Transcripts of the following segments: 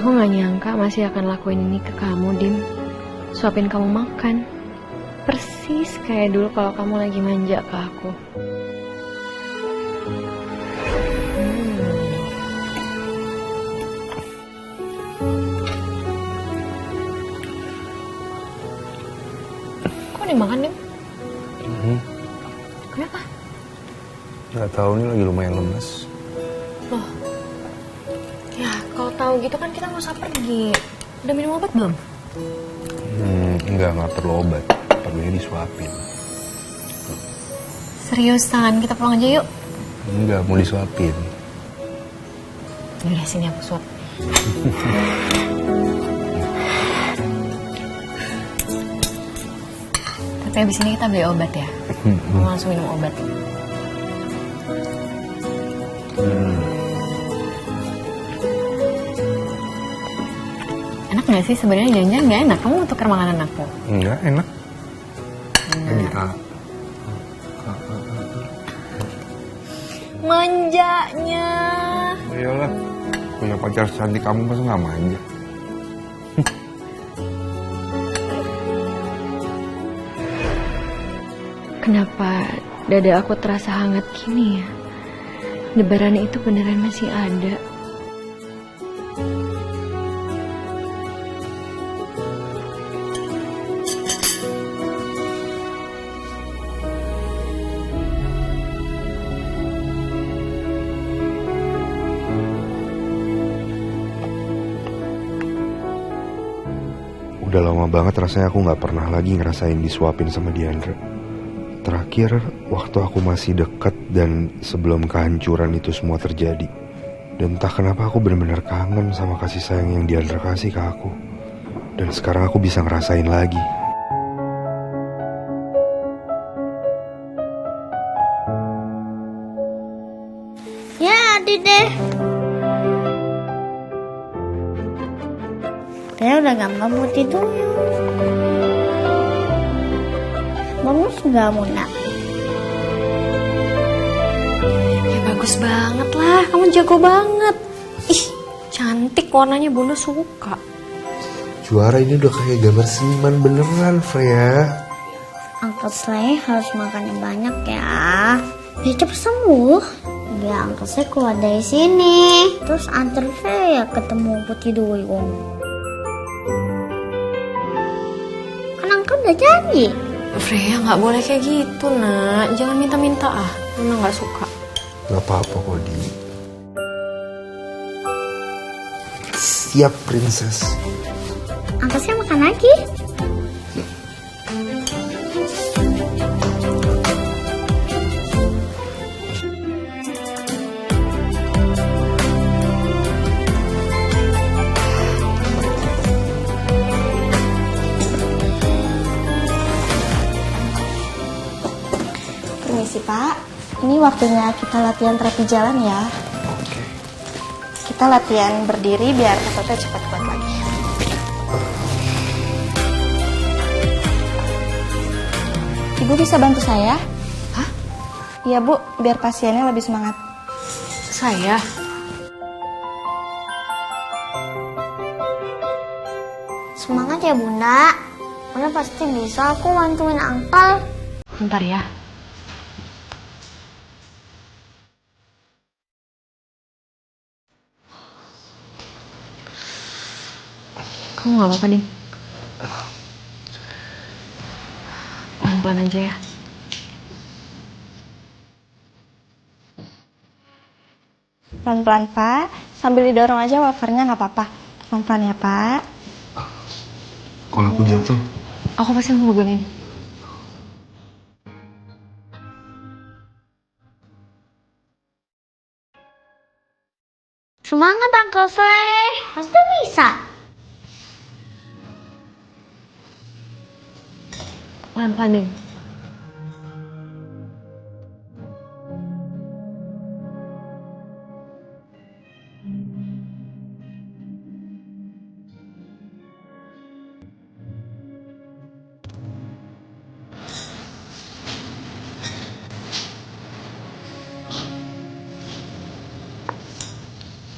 Aku gak nyangka masih akan lakuin ini ke kamu, Dim. Suapin kamu makan. Persis kayak dulu kalau kamu lagi manja ke aku. Kok dimakan, Dim? Kenapa? Gak tahu, nih lagi lumayan lemes. Loh, ya kalau tahu gitu kan kita nggak usah pergi. Udah minum obat belum? Enggak perlu obat. Perlunya disuapin. Seriusan, kita pulang aja yuk. Enggak, mau disuapin. Yaudah, sini aku suap. Tapi abis ini kita beli obat ya. Mau langsung minum obat. Enak gak sih sebenarnya? Jangan-jangan gak enak. Kamu mau tukar makanan aku? Enggak, enak. Lagi Manjanya. Iyalah, punya pacar cantik kamu masa gak manja? Kenapa dada aku terasa hangat gini ya? Lebaran itu beneran masih ada. Udah lama banget rasanya aku gak pernah lagi ngerasain disuapin sama Diandra. Terakhir waktu aku masih dekat dan sebelum kehancuran itu semua terjadi. Dan entah kenapa aku benar-benar kangen sama kasih sayang yang Diandra kasih ke aku. Dan sekarang aku bisa ngerasain lagi. Ya, Adi deh. Saya udah gampang mau tidur. Bagus nggak, Muna? Ya bagus banget lah, kamu jago banget. Ih, cantik warnanya, Bunda suka. Juara ini udah kayak gambar seniman beneran, Freya. Uncle Slay harus makan yang banyak ya. Biar cepet sembuh. Biar Uncle Slay keluar dari sini. Terus antar Freya ketemu Putih Duyung. Kan Uncle udah janji. Freya nggak boleh kayak gitu, nak. Jangan minta-minta ah. Mama nggak suka. Gak apa-apa kok, Di. Siap, princess. Uncle Slay makan lagi. Permisi Pak, ini waktunya kita latihan terapi jalan ya. Oke. Kita latihan berdiri biar ototnya cepat kuat lagi. Ibu bisa bantu saya? Hah? Iya Bu, biar pasiennya lebih semangat. Saya? Semangat ya Bunda. Bunda pasti bisa aku bantuin Angkel. Bentar ya. Kamu gak apa-apa, Din? Pelan-pelan aja ya. Pelan-pelan Pak, sambil didorong aja wafernya nggak apa-apa. Pelan-pelan ya Pak. Kalau aku jatuh, Aku pasti mau pegangin. Semangat Uncle Slay, pasti bisa. Pelan-pelan, Din.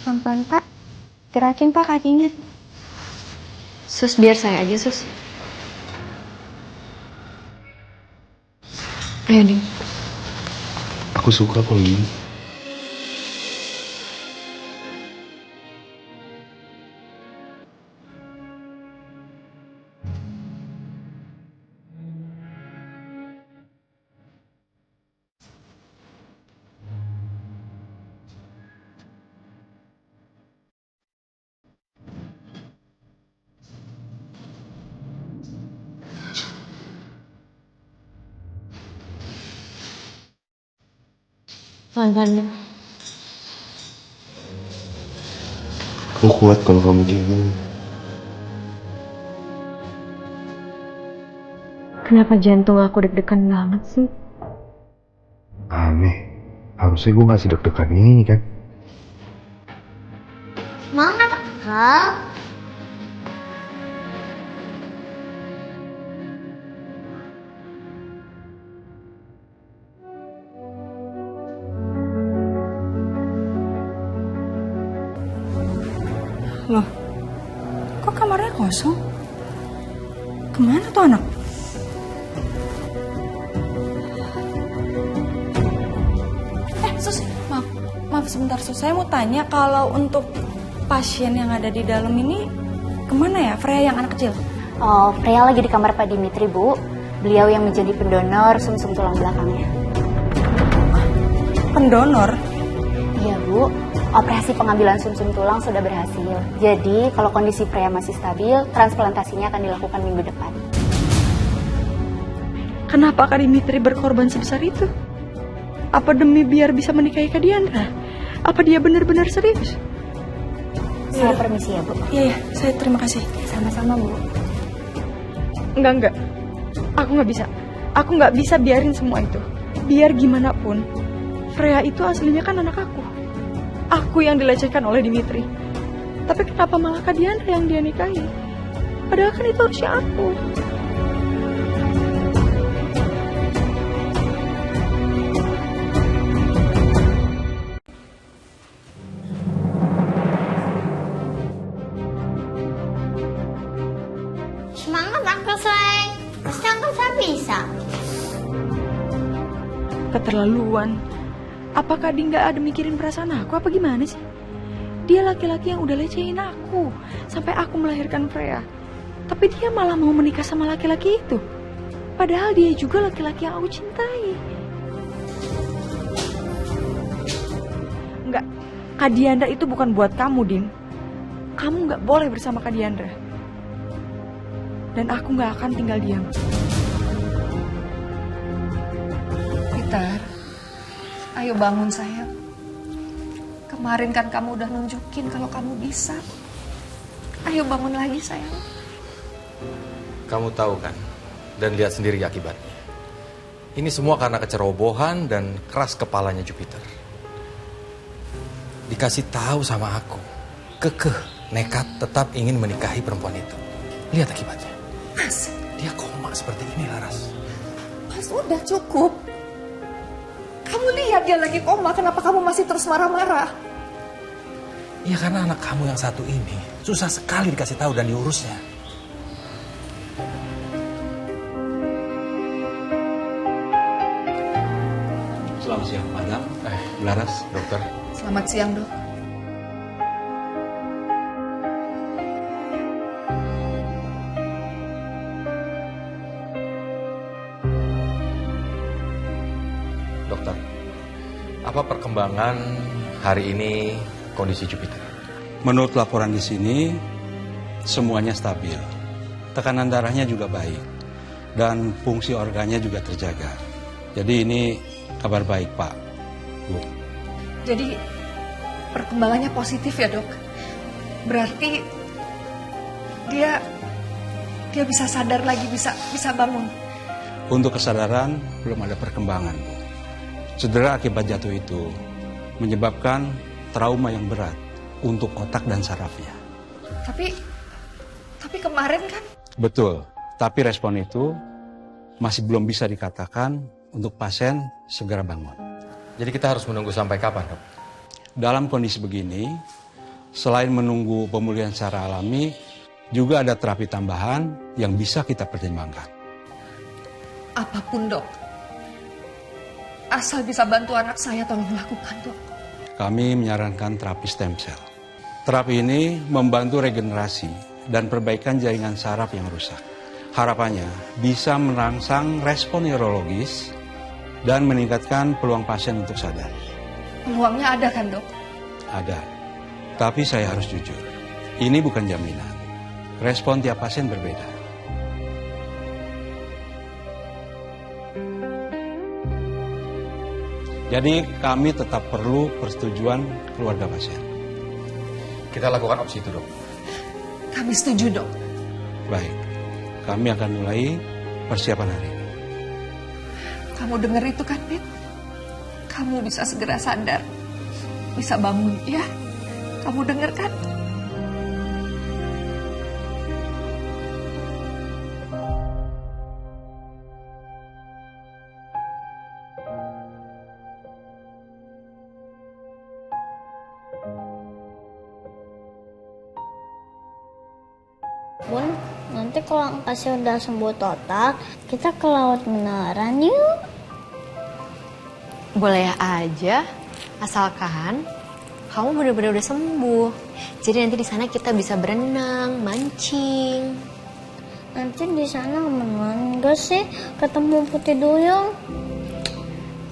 Pelan-pelan Pak. Gerakin Pak kakinya. Sus, biar saya aja, Sus. Ayo, Dim. Aku suka kalau gini. Pelan-pelan, Dim. Aku kuat kalau kamu kayak gini. Kenapa jantung aku deg-degan banget sih? Aneh. Harusnya gue ngasih deg-degan ini kan. Semangat, Kak. Loh, kok kamarnya kosong? Kemana tuh anak? Sus, maaf sebentar Sus. Saya mau tanya kalau untuk pasien yang ada di dalam ini kemana ya? Freya yang anak kecil? Oh, Freya lagi di kamar Pak Dimitri, Bu. Beliau yang menjadi pendonor sumsum tulang belakangnya. Pendonor? Iya, Bu. Operasi pengambilan sumsum tulang sudah berhasil. Jadi, kalau kondisi Freya masih stabil, transplantasinya akan dilakukan minggu depan. Kenapa Kak Dimitri berkorban sebesar itu? Apa demi biar bisa menikahi Kak Diandra? Apa dia benar-benar serius? Saya permisi ya, Bu. Iya, saya terima kasih. Sama-sama, Bu. Enggak. Aku nggak bisa. Aku nggak bisa biarin semua itu. Biar gimana pun, Freya itu aslinya kan anak aku. Aku yang dilecehkan oleh Dimitri. Tapi kenapa malah Kak Diandra yang dia nikahi? Padahal kan itu harusnya aku. Semangat, Uncle Slay. Pasti Uncle Slay bisa. Keterlaluan. Apakah dia nggak ada mikirin perasaan aku apa gimana sih? Dia laki-laki yang udah lecehin aku sampai aku melahirkan Freya. Tapi dia malah mau menikah sama laki-laki itu. Padahal dia juga laki-laki yang aku cintai. Enggak, Kak Diandra itu bukan buat kamu, Din. Kamu nggak boleh bersama Kak Diandra. Dan aku nggak akan tinggal diam. Peter, ayo bangun sayang. Kemarin kan kamu udah nunjukin kalau kamu bisa. Ayo bangun lagi sayang. Kamu tahu kan, dan lihat sendiri akibatnya. Ini semua karena kecerobohan dan keras kepalanya Jupiter. Dikasih tahu sama aku, kekeh, nekat, tetap ingin menikahi perempuan itu. Lihat akibatnya. Mas, Dia koma seperti ini, Laras. Mas udah cukup. Kamu lihat dia lagi koma, kenapa kamu masih terus marah-marah? Ya karena anak kamu yang satu ini susah sekali dikasih tahu dan diurusnya. Selamat siang, Madam. Laras, dokter. Selamat siang, Dok. Dokter, apa perkembangan hari ini kondisi Jupiter? Menurut laporan di sini, semuanya stabil. Tekanan darahnya juga baik. Dan fungsi organnya juga terjaga. Jadi ini kabar baik, Pak. Bu. Jadi perkembangannya positif ya, Dok? Berarti dia bisa sadar lagi, bisa bangun. Untuk kesadaran, belum ada perkembangan, Bu. Cedera akibat jatuh itu menyebabkan trauma yang berat untuk otak dan sarafnya. Tapi kemarin kan Betul, tapi respon itu masih belum bisa dikatakan untuk pasien segera bangun. Jadi kita harus menunggu sampai kapan, dok? Dalam kondisi begini, Selain menunggu pemulihan secara alami, juga ada terapi tambahan yang bisa kita pertimbangkan. Apapun, Dok. Asal bisa bantu anak saya, tolong lakukan, Dok. Kami menyarankan terapi stem cell. Terapi ini membantu regenerasi dan perbaikan jaringan saraf yang rusak. Harapannya bisa merangsang respon neurologis dan meningkatkan peluang pasien untuk sadar. Peluangnya ada kan, Dok? Ada. Tapi saya harus jujur, ini bukan jaminan. Respon tiap pasien berbeda. Jadi kami tetap perlu persetujuan keluarga pasien. Kita lakukan opsi itu, Dok. Kami setuju, Dok. Baik, kami akan mulai persiapan hari ini. Kamu dengar itu kan, Pit? Kamu bisa segera sadar. Bisa bangun, ya? Kamu dengar kan? Bun, nanti kalau Angkasnya udah sembuh total, kita ke laut beneran yuk. Boleh aja, asalkan kamu benar-benar udah sembuh. Jadi nanti di sana kita bisa berenang, mancing. Nanti di sana aman gak sih ketemu Putih Duyung?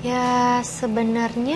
Ya sebenarnya